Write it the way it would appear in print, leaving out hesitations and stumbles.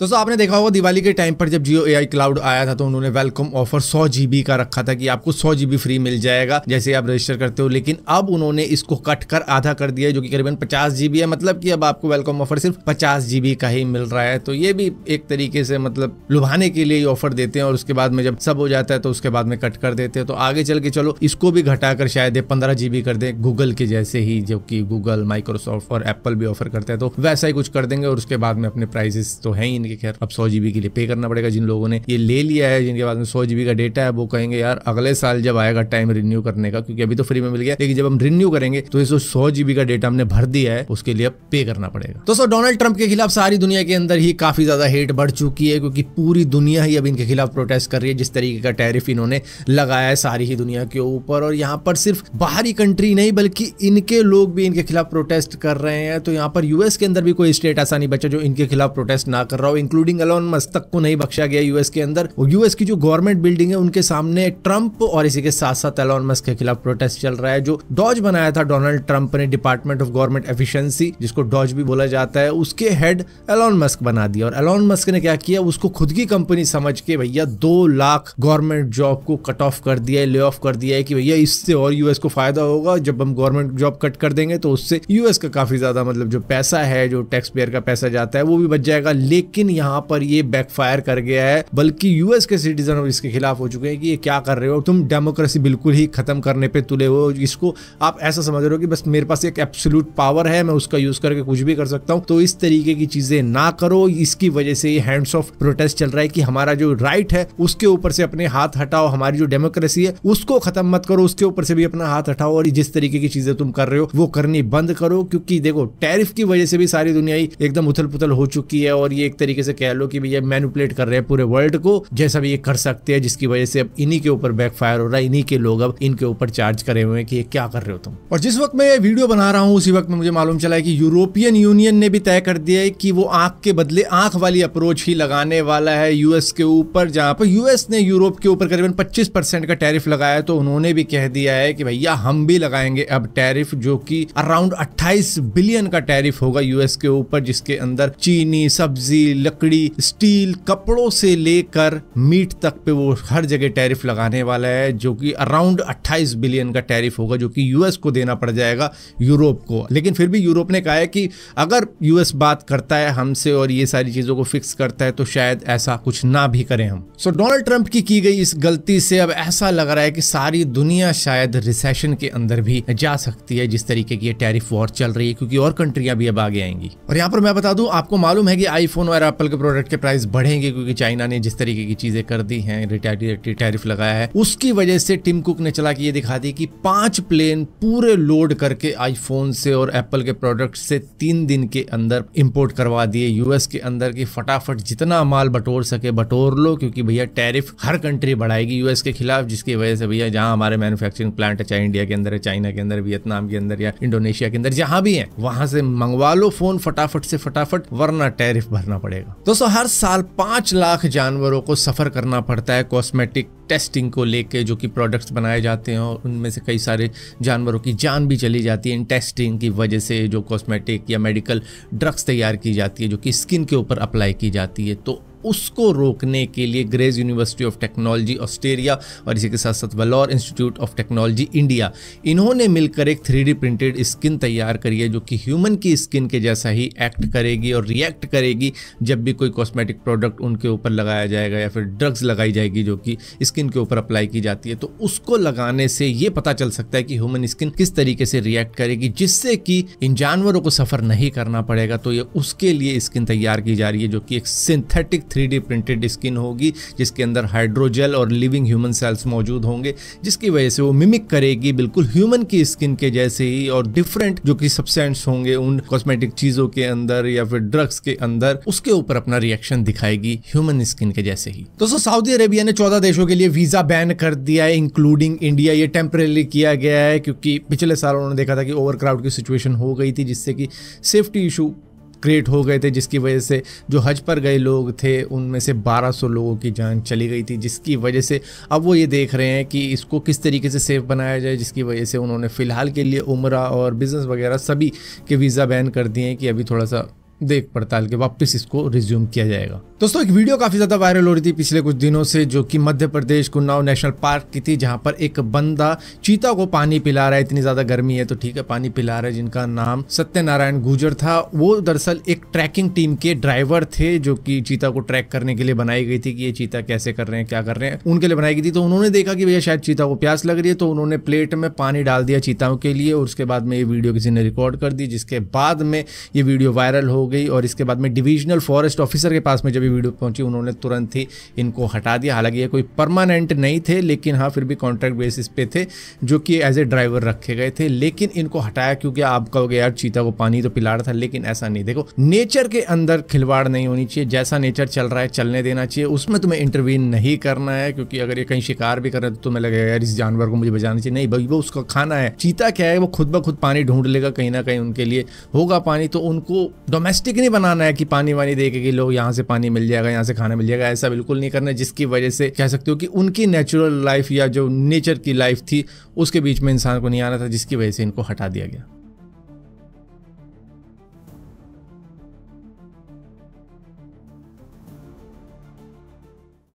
दोस्तों आपने देखा होगा दिवाली के टाइम पर जब जियो AI क्लाउड आया था तो उन्होंने वेलकम ऑफर 100 GB का रखा था कि आपको 100 GB फ्री मिल जाएगा जैसे आप रजिस्टर करते हो। लेकिन अब उन्होंने इसको कट कर आधा कर दिया है जो कि करीबन 50 GB है। मतलब कि अब आपको वेलकम ऑफर सिर्फ 50 GB का ही मिल रहा है। तो ये भी एक तरीके से मतलब लुभाने के लिए ऑफर देते हैं और उसके बाद में जब सब हो जाता है तो उसके बाद में कट कर देते हैं। तो आगे चल के चलो इसको भी घटाकर शायद 15 GB कर दें, गूगल के जैसे ही, जो कि गूगल, माइक्रोसॉफ्ट और एप्पल भी ऑफर करते हैं। तो वैसा ही कुछ कर देंगे और उसके बाद में अपने प्राइसेस तो है ही इनके, खैर अब 100 GB के लिए पे करना पड़ेगा। जिन लोगों ने ये ले लिया है, जिनके पास में 100 GB का डेटा है, वो कहेंगे यार अगले साल जब आएगा टाइम रिन्यू करने का, क्योंकि अभी तो फ्री में मिल गया, लेकिन जब हम रिन्यू करेंगे तो इस 100 GB का डेटा हमने भर दिया है उसके लिए अब पे करना पड़ेगा। दोस्तों डोनाल्ड ट्रंप के खिलाफ सारी दुनिया के अंदर ही काफी ज्यादा हेट बढ़ चुकी है क्योंकि पूरी दुनिया ही अब इनके खिलाफ प्रोटेस्ट कर रही है। जिस तरीके का टैरिफ इन्होंने लगाया है सारी ही दुनिया के ऊपर, और यहाँ पर सिर्फ बाहरी कंट्री नहीं बल्कि इनके लोग भी इनके खिलाफ प्रोटेस्ट कर रहे हैं। तो यहाँ पर यूएस के अंदर भी कोई स्टेट ऐसा नहीं बचा जो इनके खिलाफ प्रोटेस्ट ना कर रहा हो, इंक्लूडिंग एलोन मस्क तक को नहीं बख्शा गया यूएस के अंदर। यूएस की जो गवर्नमेंट बिल्डिंग है उनके सामने ट्रंप और इसी के साथ साथ एलोन मस्क के खिलाफ प्रोटेस्ट चल रहा है। जो डॉज बनाया था डोनाल्ड ट्रंप ने, डिपार्टमेंट ऑफ गवर्नमेंट एफिशिएंसी, जिसको डॉज भी बोला जाता है, उसके हेड एलोन मस्क बना दिया। और एलोन मस्क ने क्या किया, उसको खुद की कंपनी समझ के भैया 2 लाख गवर्नमेंट जॉब को कट ऑफ कर दिया है, ले ऑफ कर दिया है कि भैया इससे और यूएस को फायदा होगा। जब हम गवर्नमेंट जॉब कट कर देंगे तो उससे यूएस का काफी ज्यादा मतलब जो पैसा है, जो टैक्स पेयर का पैसा जाता है, वो भी बच जाएगा। लेकिन यहाँ पर ये बैकफायर कर गया है, बल्कि यूएस के सिटीजन इसके खिलाफ हो चुके हैं कि ये क्या कर रहे हो, तुम डेमोक्रेसी बिल्कुल ही खत्म करने पे तुले हो। इसको आप ऐसा समझ रहे हो कि बस मेरे पास एक एब्सोल्यूट पावर है, मैं उसका यूज करके कुछ भी कर सकता हूं। तो इस तरीके की चीजें ना करो। इसकी वजह से ये हैंड्स ऑफ प्रोटेस्ट चल रहा है कि हमारा जो राइट है उसके ऊपर से अपने हाथ हटाओ, हमारी जो डेमोक्रेसी है उसको खत्म मत करो, उसके ऊपर से भी अपना हाथ हटाओ, और जिस तरीके की चीजें तुम कर रहे हो वो करनी बंद करो। क्योंकि देखो टैरिफ की वजह से भी सारी दुनिया ही एकदम उथल पुथल हो चुकी है, और ये एक तरीके से कह लो कि भैया मैनिपुलेट कर रहे हैं पूरे वर्ल्ड को जैसा भी ये कर सकते हैं, जिसकी वजह से अब इन्हीं के ऊपर बैकफायर हो रहा है। इन्हीं के लोग अब इनके ऊपर चार्ज करे हुए हैं कि ये क्या कर रहे हो तुम। और जिस वक्त मैं ये वीडियो बना रहा हूं उसी वक्त में मुझे मालूम चला है कि यूरोपियन यूनियन ने भी तय कर दिया है कि वो आंख के बदले आंख वाली अप्रोच ही लगाने वाला है यूएस के ऊपर। जहां पर यूएस ने यूरोप के ऊपर करीबन 25% का टैरिफ लगाया, तो उन्होंने भी कह दिया है कि भैया हम भी लगाएंगे अब टैरिफ, जो कि अराउंड 28 बिलियन का टैरिफ होगा यूएस के ऊपर, जिसके अंदर चीनी, सब्जी, लकड़ी, स्टील, कपड़ों से लेकर मीट तक पे वो हर जगह टैरिफ लगाने वाला है, जो कि अराउंड 28 बिलियन का टैरिफ होगा, जो कि यूएस को देना पड़ जाएगा यूरोप को। लेकिन फिर भी यूरोप ने कहा है कि अगर यूएस बात करता है हमसे और ये सारी चीजों को फिक्स करता है तो शायद ऐसा कुछ ना भी करें हम। सो डोनाल्ड ट्रंप की गई इस गलती से अब ऐसा लग रहा है कि सारी दुनिया शायद रिसेशन के अंदर भी जा सकती है, जिस तरीके की टैरिफ वॉर चल रही है, क्योंकि और कंट्रियां भी अब आगे आएंगी। और यहाँ पर मैं बता दूं, आपको मालूम है कि आईफोन और एप्पल के प्रोडक्ट के प्राइस बढ़ेंगे क्योंकि चाइना ने जिस तरीके की चीजें कर दी हैं, रिटेलिएटरी टैरिफ लगाया है, उसकी वजह से टिम कुक ने चला के ये दिखा दी कि 5 प्लेन पूरे लोड करके आईफोन से और एप्पल के प्रोडक्ट से 3 दिन के अंदर इंपोर्ट करवा दिए यूएस के अंदर की। फटाफट जितना माल बटोर सके बटोर लो, क्योंकि भैया टैरिफ हर कंट्री बढ़ाएगी यूएस के खिलाफ, जिसकी वजह से भैया जहां हमारे मैन्युफैक्चरिंग प्लांट है, चाहे इंडिया के अंदर है, चाइना के अंदर, वियतनाम के अंदर या इंडोनेशिया के अंदर, जहां भी है वहां से मंगवा लो फोन फटाफट से फटाफट, वरना टैरिफ भरना पड़ेगा। दोस्तों हर साल 5 लाख जानवरों को सफर करना पड़ता है कॉस्मेटिक टेस्टिंग को लेके, जो कि प्रोडक्ट्स बनाए जाते हैं, और उनमें से कई सारे जानवरों की जान भी चली जाती है इन टेस्टिंग की वजह से। जो कॉस्मेटिक या मेडिकल ड्रग्स तैयार की जाती है जो कि स्किन के ऊपर अप्लाई की जाती है, तो उसको रोकने के लिए Graz university of technology Australia और इसी के साथ साथ Vellore institute of technology India, इन्होंने मिलकर एक 3D प्रिंटेड स्किन तैयार करी है, जो कि ह्यूमन की स्किन के जैसा ही एक्ट करेगी और रिएक्ट करेगी जब भी कोई कॉस्मेटिक प्रोडक्ट उनके ऊपर लगाया जाएगा या फिर ड्रग्स लगाई जाएगी जो कि स्किन के ऊपर अप्लाई की जाती है। तो उसको लगाने से ये पता चल सकता है कि ह्यूमन स्किन किस तरीके से रिएक्ट करेगी, जिससे कि इन जानवरों को सफर नहीं करना पड़ेगा। तो ये उसके लिए स्किन तैयार की जा रही है, जो कि एक सिंथेटिक 3D प्रिंटेड स्किन होगी, जिसके अंदर हाइड्रोजेल और लिविंग ह्यूमन सेल्स मौजूद होंगे, जिसकी वजह से वो मिमिक करेगी बिल्कुल ह्यूमन की स्किन के जैसे ही, और डिफरेंट जो कि सब्सटेंस होंगे उन कॉस्मेटिक चीजों के अंदर या फिर ड्रग्स के अंदर, उसके ऊपर अपना रिएक्शन दिखाएगी ह्यूमन स्किन के जैसे ही। दोस्तों सऊदी अरेबिया ने 14 देशों के लिए वीजा बैन कर दिया है, इंक्लूडिंग इंडिया। ये टेम्परेरी किया गया है क्योंकि पिछले साल उन्होंने देखा था कि ओवरक्राउड की सिचुएशन हो गई थी, जिससे कि सेफ्टी इशू क्रिएट हो गए थे, जिसकी वजह से जो हज पर गए लोग थे उनमें से 1200 लोगों की जान चली गई थी, जिसकी वजह से अब वो ये देख रहे हैं कि इसको किस तरीके से सेफ बनाया जाए, जिसकी वजह से उन्होंने फ़िलहाल के लिए उम्रा और बिज़नेस वगैरह सभी के वीज़ा बैन कर दिए हैं कि अभी थोड़ा सा देख पड़ताल के वापस इसको रिज्यूम किया जाएगा। दोस्तों एक वीडियो काफी ज्यादा वायरल हो रही थी पिछले कुछ दिनों से, जो कि मध्य प्रदेश उन्नाव नेशनल पार्क की थी, जहां पर एक बंदा चीता को पानी पिला रहा है। इतनी ज्यादा गर्मी है तो ठीक है पानी पिला रहा है, जिनका नाम सत्यनारायण गुर्जर था। वो दरअसल एक ट्रैकिंग टीम के ड्राइवर थे, जो कि चीता को ट्रैक करने के लिए बनाई गई थी कि ये चीता कैसे कर रहे हैं, क्या कर रहे हैं, उनके लिए बनाई गई थी। तो उन्होंने देखा कि भैया शायद चीता को प्यास लग रही है, तो उन्होंने प्लेट में पानी डाल दिया चीताओं के लिए, और उसके बाद में ये वीडियो किसी ने रिकॉर्ड कर दी, जिसके बाद में ये वीडियो वायरल हो गई। और इसके बाद में डिविजनल फॉरेस्ट ऑफिसर के पास में जब ये वीडियो पहुंची, उन्होंने तुरंत ही इनको हटा दिया। हालांकि ये कोई परमानेंट नहीं थे, लेकिन हाँ फिर भी कॉन्ट्रैक्ट बेसिस पे थे, जो कि एज ए ड्राइवर रखे गए थे। लेकिन इनको हटाया क्योंकि आप कहोगे यार चीता को पानी तो पिला रहा था, लेकिन ऐसा नहीं। देखो नेचर के अंदर खिलवाड़ नहीं होनी चाहिए, जैसा नेचर चल रहा है चलने देना चाहिए, उसमें तुम्हें इंटरवीन नहीं करना है। क्योंकि अगर ये कहीं शिकार भी कर रहे तो तुम्हें लगेगा यार इस जानवर को मुझे बचाना चाहिए, नहीं भाई वो उसका खाना है। चीता क्या है, वो खुद ब खुद पानी ढूंढ लेगा, कहीं ना कहीं उनके लिए होगा पानी। तो उनको डोमेस्टिक नहीं बनाना है कि पानी वानी दे के लोग यहाँ से पानी मिल जाएगा, यहाँ से खाना मिल जाएगा, ऐसा बिल्कुल नहीं करना है। जिसकी वजह से कह सकते हो कि उनकी नेचुरल लाइफ या जो नेचर की लाइफ थी उसके बीच में इंसान को नहीं आना था, जिसकी वजह से इनको हटा दिया गया।